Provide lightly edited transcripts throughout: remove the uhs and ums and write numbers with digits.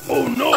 Oh no!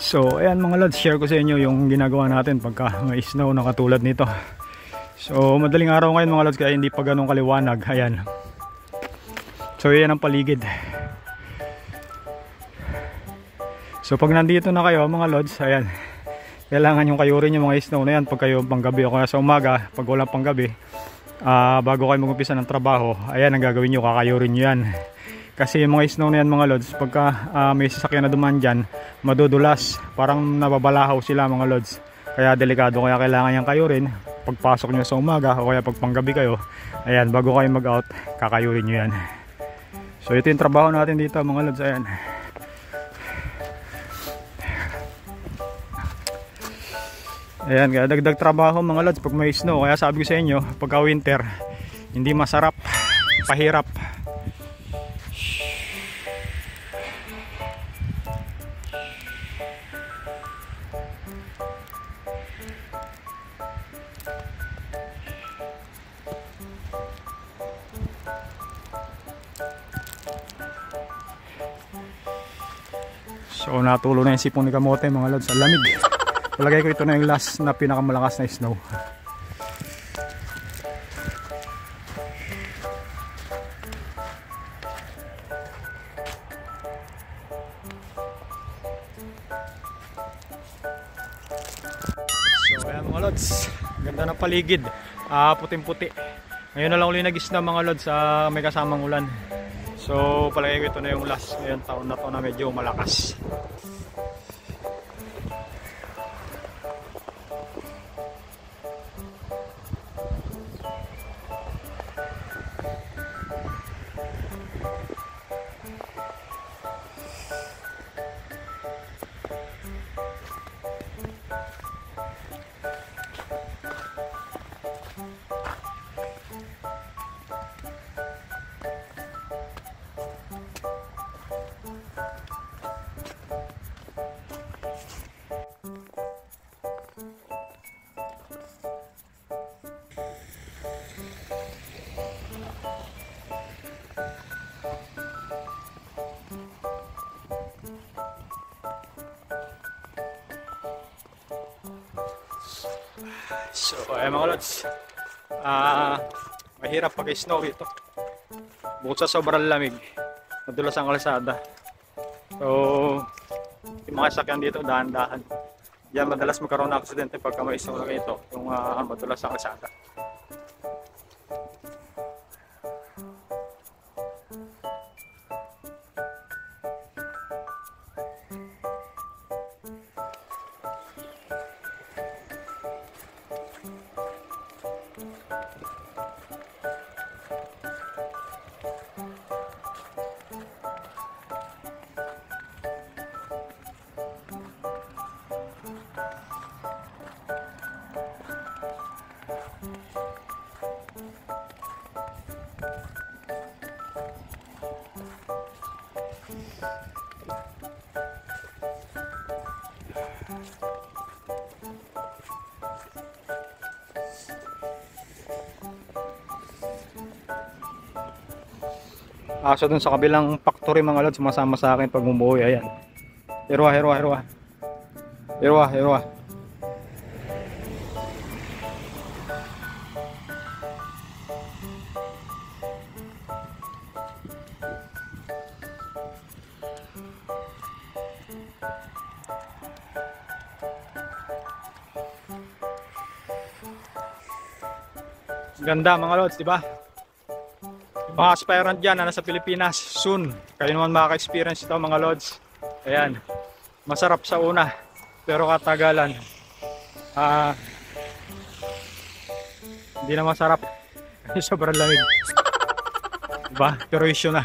So ayan mga lods, share ko sa inyo yung ginagawa natin pagka may snow na katulad nito. So madaling araw ngayon mga lods, kaya hindi pa ganun kaliwanag. Ayan. So yan ang paligid. So pag nandito na kayo mga lods, ayan, kailangan yung kayurin yung mga snow na yan pag kayo panggabi o kaya sa umaga pag walang panggabi. Bago kayo mag-umpisa ng trabaho, ayan ang gagawin nyo, kakayurin nyo yan. Kasi yung mga snow na yan mga lods, pagka may sasakyan na dumaan dyan, madudulas, parang nababalahaw sila mga lods. Kaya delikado, kaya kailangan yan kayurin pagpasok nyo sa umaga o kaya pag panggabi kayo. Ayan, bago kayo mag out, kakayurin nyo yan. So ito yung trabaho natin dito mga lods. Ayan. Ayan, kaya dagdag trabaho mga lods pag may snow. Kaya sabi ko sa inyo, pagka winter, hindi masarap, pahirap. So natulo na yung sipong ni kamote mga lods sa lamig. Palagay ko ito na yung last na pinakamalakas na snow. So ayan mga lods, ganda ng paligid, puting-puti. Ngayon na lang uli nag-snow mga lods, may kasamang ulan. So palagay ko ito na yung last ngayong taon na to na medyo malakas. So ayan mga lods, mahirap pag snow ito. Bukod sa sobrang lamig, madulas ang kalsada. So yung mga sakyan dito dahan-dahan. Yan madalas magkaroon ng aksidente pagka may snow na ito, yung madulas ang kalsada. So dun sa kabilang factory mga lods, sumasama sa akin pag umuwi. Ayan, hirwa. Ganda mga lods, di ba? Mga aspirant dyan na nasa Pilipinas, soon kayo naman makaka-experience ito mga lods. Ayan, masarap sa una pero katagalan hindi na masarap. Sobrang lamig. Diba? Perwisyo na.